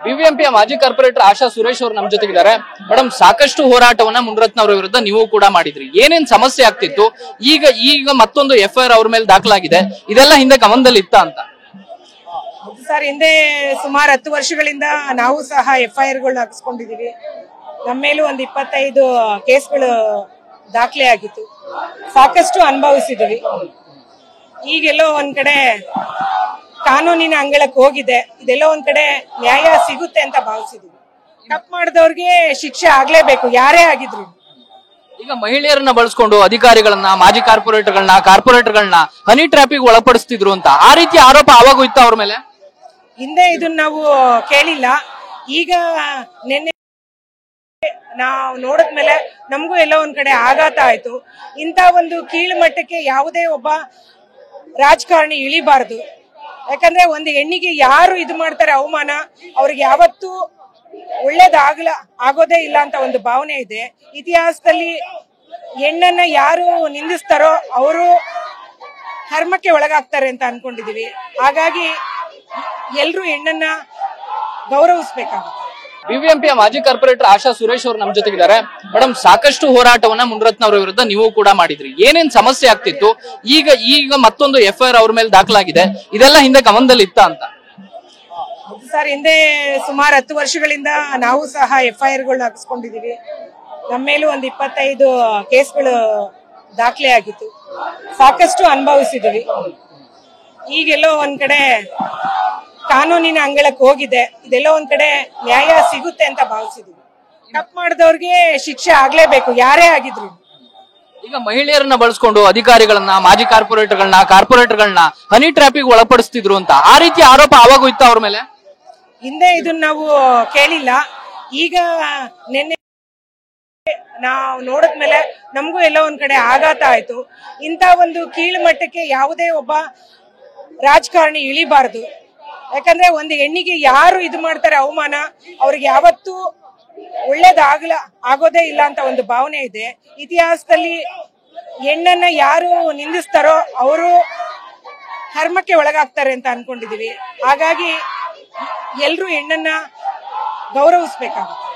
ಬಿಬಿಎಂಪಿಯ ಮಾಜಿ ಕಾರ್ಪೊರೇಟರ್ ಆಶಾ ಸುರೇಶ್ ಅವರು ನಮ್ಮ ಜೊತೆಗಿದ್ದಾರೆ. ಮೇಡಮ್, ಸಾಕಷ್ಟು ಹೋರಾಟವನ್ನ ಮುನಿರತ್ನ ಅವರ ವಿರುದ್ಧ ನೀವು ಕೂಡ ಮಾಡಿದ್ರಿ. ಏನೇನ್ ಸಮಸ್ಯೆ ಆಗ್ತಿತ್ತು? ಈಗ ಮತ್ತೊಂದು FIR ಅವ್ರ ಮೇಲೆ ದಾಖಲಾಗಿದೆ. ಇದೆಲ್ಲ ಹಿಂದೆ ಗಮನದಲ್ಲಿ ಇತ್ತ ಅಂತ? ಸರ್, ಹಿಂದೆ ಸುಮಾರು 10 ವರ್ಷಗಳಿಂದ ನಾವು ಸಹ FIR ಹಾಕಿಸ್ಕೊಂಡಿದೀವಿ. ನಮ್ಮ ಮೇಲೂ ಒಂದು 25 ಕೇಸ್ಗಳು ದಾಖಲೆ ಆಗಿತ್ತು. ಸಾಕಷ್ಟು ಅನುಭವಿಸಿದೀವಿ. ಈಗೆಲ್ಲೋ ಒಂದ್ ಕಡೆ ಕಾನೂನಿನ ಅಂಗಳಕ್ಕೆ ಹೋಗಿದೆ. ಇದೆಲ್ಲೋ ಒಂದ್ ಕಡೆ ನ್ಯಾಯ ಸಿಗುತ್ತೆ ಅಂತ ಭಾವಿಸಿದೀವಿ. ತಪ್ಪು ಮಾಡಿದವ್ರಿಗೆ ಶಿಕ್ಷೆ ಆಗ್ಲೇಬೇಕು, ಯಾರೇ ಆಗಿದ್ರು. ಈಗ ಮಹಿಳೆಯರನ್ನ ಬಳಸ್ಕೊಂಡು ಅಧಿಕಾರಿಗಳನ್ನ, ಮಾಜಿ ಕಾರ್ಪೊರೇಟರ್ಗಳನ್ನ ಹನಿ ಟ್ರಾಪಿಗೆ ಒಳಪಡಿಸ್ತಿದ್ರು ಅಂತ ಆ ರೀತಿ ಆರೋಪ ಆವಾಗೂ ಇತ್ತ ಅವ್ರ ಮೇಲೆ? ಹಿಂದೆ ಇದನ್ನ ನಾವು ಕೇಳಿಲ್ಲ. ಈಗ ನಿನ್ನೆ ನಾವು ನೋಡಿದ್ಮೇಲೆ ನಮಗೂ ಎಲ್ಲೋ ಒಂದ್ ಕಡೆ ಆಘಾತ ಆಯ್ತು. ಇಂಥ ಒಂದು ಕೀಳು ಮಟ್ಟಕ್ಕೆ ಯಾವುದೇ ಒಬ್ಬ ರಾಜಕಾರಣಿ ಇಳಿಬಾರದು. ಯಾಕಂದ್ರೆ ಒಂದು ಹೆಣ್ಣಿಗೆ ಯಾರು ಇದು ಮಾಡ್ತಾರೆ ಅವಮಾನ, ಅವ್ರಿಗೆ ಯಾವತ್ತೂ ಆಗೋದೇ ಇಲ್ಲ ಅಂತ ಒಂದು ಭಾವನೆ ಇದೆ. ಇತಿಹಾಸದಲ್ಲಿ ಹೆಣ್ಣನ್ನ ಯಾರು ನಿಂದಿಸ್ತಾರೋ ಅವರು ಕರ್ಮಕ್ಕೆ ಒಳಗಾಗ್ತಾರೆ ಅಂತ ಅನ್ಕೊಂಡಿದೀವಿ. ಹಾಗಾಗಿ ಎಲ್ರು ಹೆಣ್ಣನ್ನ ಗೌರವಿಸ್ಬೇಕಾಗುತ್ತೆ. ಬಿಬಿಎಂಪಿಯ ಮಾಜಿ ಕಾರ್ಪೊರೇಟರ್ ಆಶಾ ಸುರೇಶ್ ಅವರು ನಮ್ಮ ಜೊತೆಗಿದ್ದಾರೆ. ಮೇಡಮ್, ಸಾಕಷ್ಟು ಹೋರಾಟವನ್ನ ಮುನಿರತ್ನ ಅವರ ವಿರುದ್ಧ ನೀವು ಕೂಡ ಮಾಡಿದ್ರಿ. ಏನೇನ್ ಸಮಸ್ಯೆ ಆಗ್ತಿತ್ತು? ಈಗ ಮತ್ತೊಂದು FIR ಅವ್ರ ಮೇಲೆ ದಾಖಲಾಗಿದೆ. ಇದೆಲ್ಲ ಹಿಂದೆ ಗಮನದಲ್ಲಿ ಇತ್ತ ಅಂತ? ಸರ್, ಹಿಂದೆ ಸುಮಾರು 10 ವರ್ಷಗಳಿಂದ ನಾವು ಸಹ FIR ಹಾಕಿಸ್ಕೊಂಡಿದೀವಿ. ನಮ್ಮ ಮೇಲೂ ಒಂದು 25 ಕೇಸ್ಗಳು ದಾಖಲೆ ಆಗಿತ್ತು. ಸಾಕಷ್ಟು ಅನುಭವಿಸಿದೀವಿ. ಈಗೆಲ್ಲೋ ಒಂದ್ ಕಡೆ ಕಾನೂನಿನ ಅಂಗಳಕ್ಕೆ ಹೋಗಿದೆ. ಇದೆಲ್ಲೋ ಒಂದ್ ಕಡೆ ನ್ಯಾಯ ಸಿಗುತ್ತೆ ಅಂತ ಭಾವಿಸಿದೀವಿ. ತಪ್ಪು ಮಾಡಿದವ್ರಿಗೆ ಶಿಕ್ಷೆ ಆಗ್ಲೇಬೇಕು, ಯಾರೇ ಆಗಿದ್ರು. ಈಗ ಮಹಿಳೆಯರನ್ನ ಬಳಸ್ಕೊಂಡು ಅಧಿಕಾರಿಗಳನ್ನ, ಮಾಜಿ ಕಾರ್ಪೊರೇಟರ್ಗಳನ್ನ ಹನಿ ಟ್ರಾಪಿಗೆ ಒಳಪಡಿಸ್ತಿದ್ರು ಅಂತ ಆ ರೀತಿ ಆರೋಪ ಆವಾಗೂ ಇತ್ತ ಅವ್ರ ಮೇಲೆ? ಹಿಂದೆ ಇದನ್ನ ನಾವು ಕೇಳಿಲ್ಲ. ಈಗ ನಿನ್ನೆ ನಾವು ನೋಡಿದ್ಮೇಲೆ ನಮಗೂ ಎಲ್ಲೋ ಒಂದ್ ಕಡೆ ಆಘಾತ ಆಯ್ತು. ಇಂಥ ಒಂದು ಕೀಳು ಮಟ್ಟಕ್ಕೆ ಯಾವುದೇ ಒಬ್ಬ ರಾಜಕಾರಣಿ ಇಳಿಬಾರದು. ಯಾಕಂದ್ರೆ ಒಂದು ಹೆಣ್ಣಿಗೆ ಯಾರು ಇದು ಮಾಡ್ತಾರೆ ಅವಮಾನ, ಅವ್ರಿಗೆ ಯಾವತ್ತೂ ಆಗೋದೇ ಇಲ್ಲ ಅಂತ ಒಂದು ಭಾವನೆ ಇದೆ. ಇತಿಹಾಸದಲ್ಲಿ ಹೆಣ್ಣನ್ನ ಯಾರು ನಿಂದಿಸ್ತಾರೋ ಅವರು ಕರ್ಮಕ್ಕೆ ಒಳಗಾಗ್ತಾರೆ ಅಂತ ಅನ್ಕೊಂಡಿದೀವಿ. ಹಾಗಾಗಿ ಎಲ್ರು ಹೆಣ್ಣನ್ನ ಗೌರವಿಸ್ಬೇಕಾಗುತ್ತೆ.